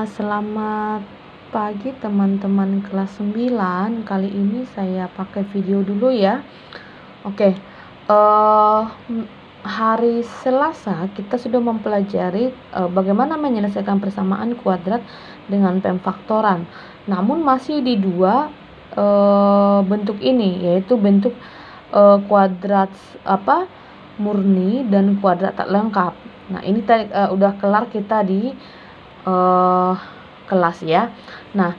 Selamat pagi teman-teman kelas 9. Kali ini saya pakai video dulu ya. Oke. Hari Selasa kita sudah mempelajari bagaimana menyelesaikan persamaan kuadrat dengan pemfaktoran. Namun masih di dua bentuk ini, yaitu bentuk kuadrat murni dan kuadrat tak lengkap. Nah, ini udah kelar kita di kelas ya. Nah,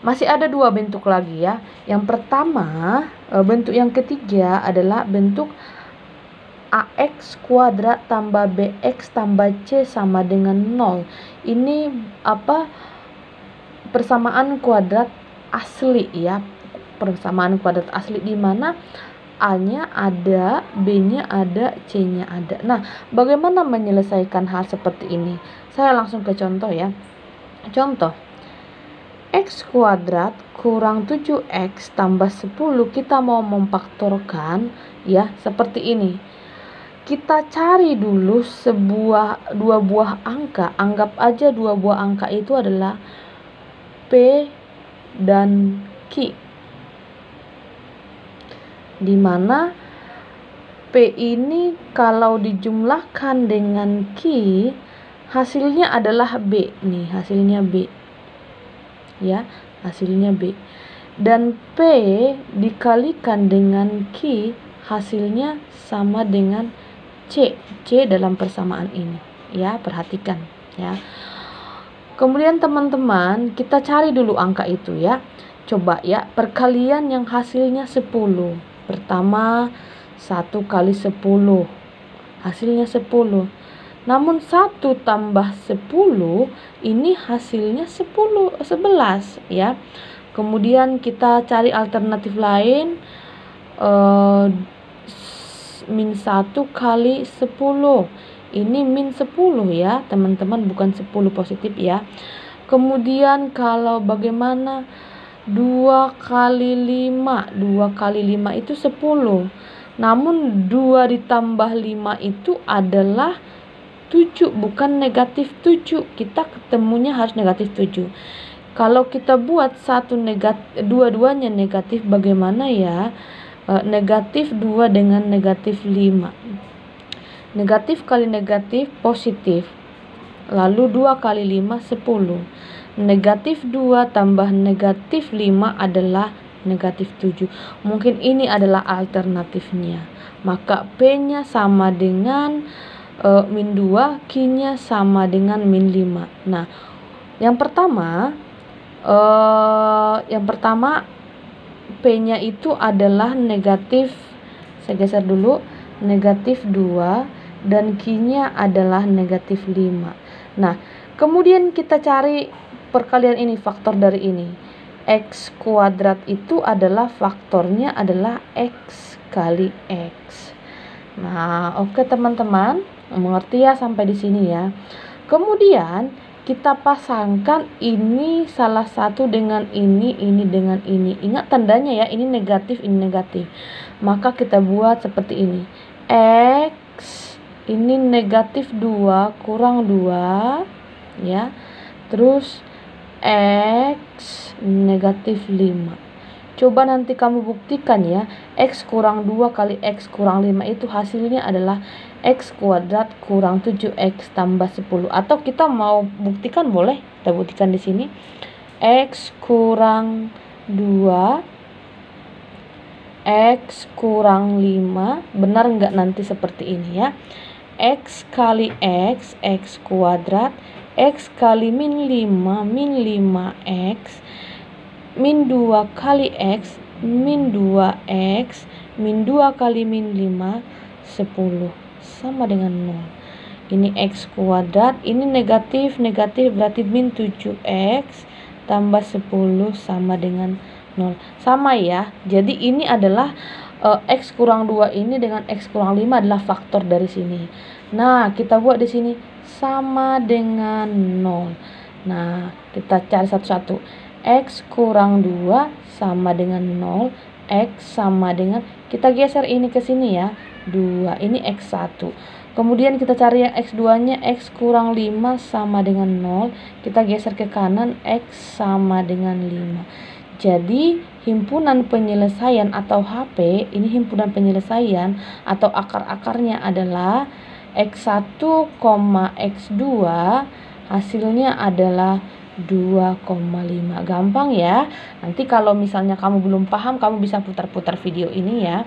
masih ada dua bentuk lagi ya. Yang pertama, bentuk yang ketiga adalah bentuk AX kuadrat tambah BX tambah C sama dengan 0. Ini persamaan kuadrat asli ya. Persamaan kuadrat asli di mana A-nya ada, B-nya ada, C-nya ada. Nah, bagaimana menyelesaikan hal seperti ini? Saya langsung ke contoh ya. Contoh, X kuadrat kurang 7X tambah 10, kita mau memfaktorkan ya, seperti ini. Kita cari dulu dua buah angka. Anggap aja dua buah angka itu adalah P dan Q. Di mana P ini kalau dijumlahkan dengan Q hasilnya adalah B nih, hasilnya B. Ya, hasilnya B. Dan P dikalikan dengan Q hasilnya sama dengan C. C dalam persamaan ini. Ya, perhatikan ya. Kemudian teman-teman, kita cari dulu angka itu ya. Coba ya, perkalian yang hasilnya 10. Pertama 1 kali 10 hasilnya 10. Namun 1 tambah 10 ini hasilnya 11 ya. Kemudian kita cari alternatif lain, min 1 kali 10. Ini min 10 ya teman-teman, bukan 10 positif ya. Kemudian kalau bagaimana 2 kali 5 itu 10. Namun 2 ditambah 5 itu adalah 7, bukan negatif 7. Kita ketemunya harus negatif 7. Kalau kita buat dua-duanya negatif, bagaimana ya? Negatif 2 dengan negatif 5. Negatif kali negatif positif. Lalu 2 kali 5 10. Negatif 2 tambah negatif 5 adalah negatif 7. Mungkin ini adalah alternatifnya. Maka P-nya sama dengan min 2, Q-nya sama dengan min 5. Nah, yang pertama P-nya itu adalah negatif, saya geser dulu, negatif 2 dan Q-nya adalah negatif 5. Nah, kemudian kita cari perkalian ini, faktor dari ini. X kuadrat itu adalah faktornya adalah X kali X. Nah, oke teman-teman, mengerti ya sampai di sini ya. Kemudian kita pasangkan ini salah satu dengan ini dengan ini. Ingat tandanya ya, ini negatif, ini negatif. Maka kita buat seperti ini. X ini negatif 2 kurang 2 ya. Terus X negatif 5. Coba nanti kamu buktikan ya. X kurang 2 kali X kurang 5 itu hasilnya adalah X kuadrat kurang 7X tambah 10. Atau kita mau buktikan boleh. Kita buktikan di sini. X kurang 2 X kurang 5. Benar nggak nanti seperti ini ya. X kali X, X kuadrat. X kali min 5, min 5X. Min 2 kali X, min 2X. Min 2 kali min 5, 10. Sama dengan 0. Ini X kuadrat. Ini negatif, negatif berarti min 7X tambah 10 sama dengan 0. Sama ya. Jadi ini adalah X kurang 2 ini dengan X kurang 5 adalah faktor dari sini. Nah, kita buat di sini sama dengan 0. Nah, kita cari satu-satu. X kurang 2 sama dengan 0. X sama dengan, kita geser ini ke sini ya, 2. Ini X1. Kemudian kita cari yang X2-nya, X kurang 5 sama dengan 0. Kita geser ke kanan, X sama dengan 5. Jadi himpunan penyelesaian atau HP, ini himpunan penyelesaian atau akar-akarnya adalah X1, X2 hasilnya adalah 2,5. Gampang ya. Nanti kalau misalnya kamu belum paham, kamu bisa putar-putar video ini ya.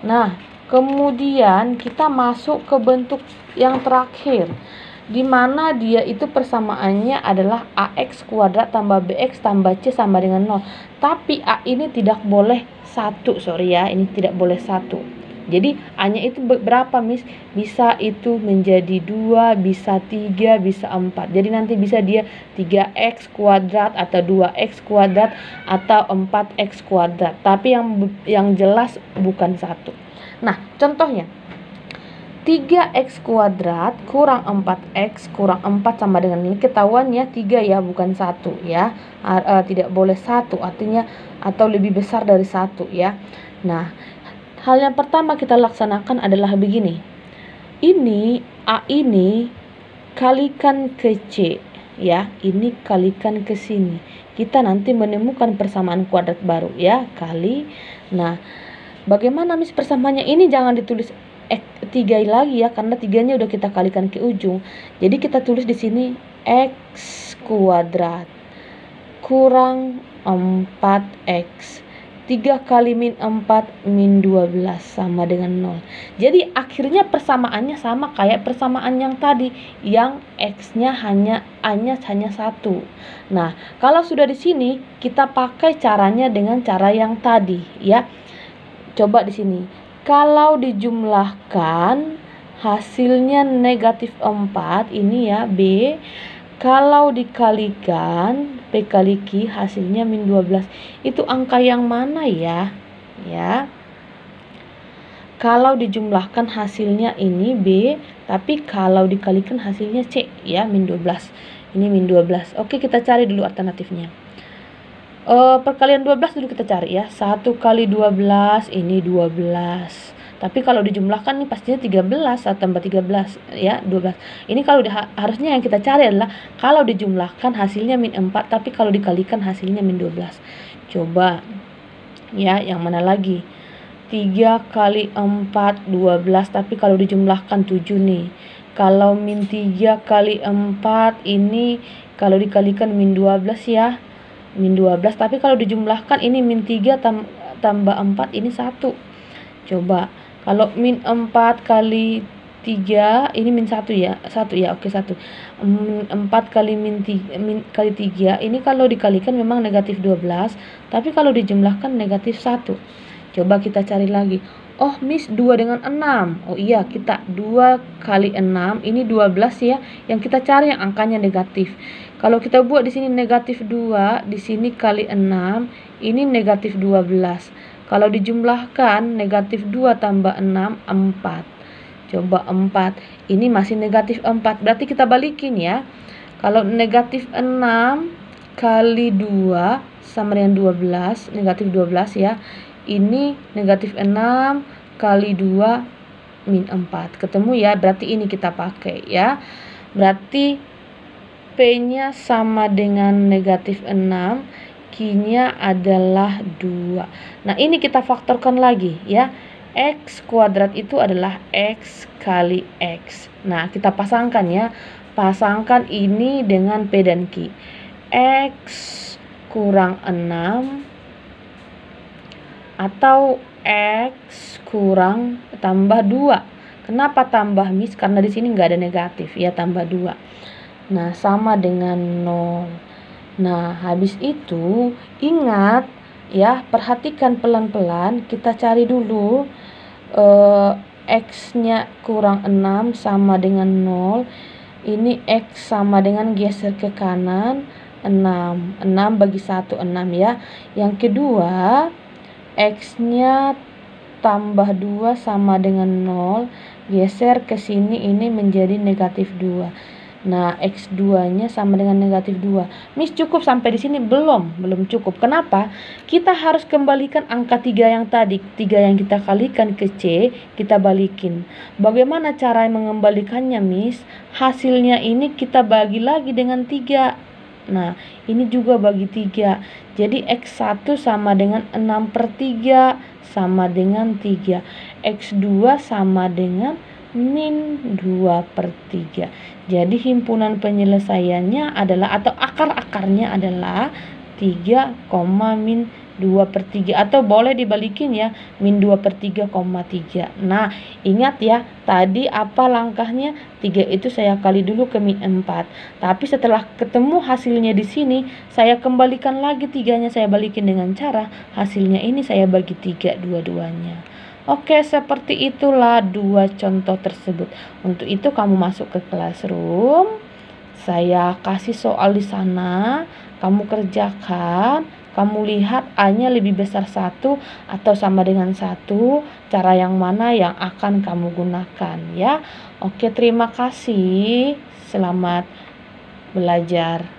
Nah, kemudian kita masuk ke bentuk yang terakhir, di mana dia itu persamaannya adalah AX kuadrat tambah BX tambah C sama dengan 0. Tapi A ini tidak boleh 1, sorry ya, ini tidak boleh 1. Jadi A-nya itu berapa, Miss? Bisa itu menjadi 2, bisa 3, bisa 4. Jadi nanti bisa dia 3x kuadrat atau 2x kuadrat atau 4x kuadrat. Tapi yang jelas bukan 1. Nah, contohnya 3x kuadrat kurang 4x kurang 4 sama dengan ini. Ketahuan ya 3 ya, bukan 1 ya. Tidak boleh 1, artinya atau lebih besar dari 1 ya. Nah, hal yang pertama kita laksanakan adalah begini. Ini A ini kalikan ke C ya. Ini kalikan ke sini. Kita nanti menemukan persamaan kuadrat baru ya, kali. Nah, bagaimana Miss persamaannya? Ini jangan ditulis 3 lagi ya, karena 3-nya udah kita kalikan ke ujung. Jadi kita tulis di sini X kuadrat kurang 4X. 3 kali min 4 min 12 sama dengan 0. Jadi akhirnya persamaannya sama kayak persamaan yang tadi, yang X-nya A-nya hanya 1. Nah, kalau sudah di sini kita pakai caranya dengan cara yang tadi ya. Coba di sini. Kalau dijumlahkan hasilnya negatif 4, ini ya B. Kalau dikalikan P kali Q hasilnya min 12. Itu angka yang mana ya? Ya. Kalau dijumlahkan hasilnya ini B, tapi kalau dikalikan hasilnya C ya, min 12. Ini min 12. Oke, kita cari dulu alternatifnya. Perkalian 12 dulu kita cari ya. 1 kali 12 ini 12. Tapi kalau dijumlahkan nih pastinya 13 atau tambah 13 ya, 12. Ini kalau harusnya yang kita cari adalah kalau dijumlahkan hasilnya min 4, tapi kalau dikalikan hasilnya min 12. Coba ya, yang mana lagi? 3 kali 4 12, tapi kalau dijumlahkan 7 nih. Kalau min 3 kali 4 ini kalau dikalikan min 12 ya. Min 12, tapi kalau dijumlahkan ini min 3 tambah 4 ini 1. Coba kalau min 4 kali 3 ini min 1 ya. 1 ya, oke 1. 4 kali min 3 ini kalau dikalikan memang negatif 12, tapi kalau dijumlahkan negatif 1. Coba kita cari lagi. Oh, Miss, 2 dengan 6. Oh iya, kita 2 kali 6 ini 12 ya. Yang kita cari yang angkanya negatif. Kalau kita buat di sini negatif 2, di sini kali 6, ini negatif 12. Kalau dijumlahkan negatif 2 tambah 6, 4. Coba 4, ini masih negatif 4. Berarti kita balikin ya. Kalau negatif 6 kali 2 sama dengan 12, negatif 12 ya. Ini negatif 6 kali 2 min 4. Ketemu ya, berarti ini kita pakai ya. Berarti P-nya sama dengan negatif 6, Q-nya adalah 2. Nah, ini kita faktorkan lagi ya. X kuadrat itu adalah X kali X. Nah, kita pasangkan ya. Pasangkan ini dengan P dan Q. X kurang 6 atau X kurang tambah 2. Kenapa tambah, Miss? Karena di sini nggak ada negatif ya, tambah 2. Nah, sama dengan 0. Nah, habis itu ingat ya, perhatikan pelan-pelan. Kita cari dulu X-nya kurang 6 sama dengan 0. Ini X sama dengan geser ke kanan 6. 6 bagi 1 6 ya. Yang kedua, X-nya tambah 2 sama dengan 0. Geser ke sini, ini menjadi negatif 2. Nah, X2-nya sama dengan negatif 2. Miss, cukup sampai di sini? Belum cukup. Kenapa? Kita harus kembalikan angka 3 yang tadi. 3 yang kita kalikan ke C, kita balikin. Bagaimana cara mengembalikannya, Miss? Hasilnya ini kita bagi lagi dengan 3. Nah, ini juga bagi 3. Jadi X1 sama dengan 6/3, sama dengan 3. X2 sama dengan min 2/3. Jadi himpunan penyelesaiannya adalah, atau akar-akarnya adalah 3, min 2/3, atau boleh dibalikin ya, min 2/3, 3. Nah, ingat ya, tadi apa langkahnya? 3 itu saya kali dulu ke min 4. Tapi setelah ketemu hasilnya di sini, saya kembalikan lagi 3-nya, saya balikin dengan cara hasilnya ini saya bagi 3 dua-duanya. Oke, seperti itulah 2 contoh tersebut. Untuk itu kamu masuk ke classroom, saya kasih soal di sana, kamu kerjakan, kamu lihat A-nya lebih besar 1 atau sama dengan 1, cara yang mana yang akan kamu gunakan ya. Oke, terima kasih. Selamat belajar.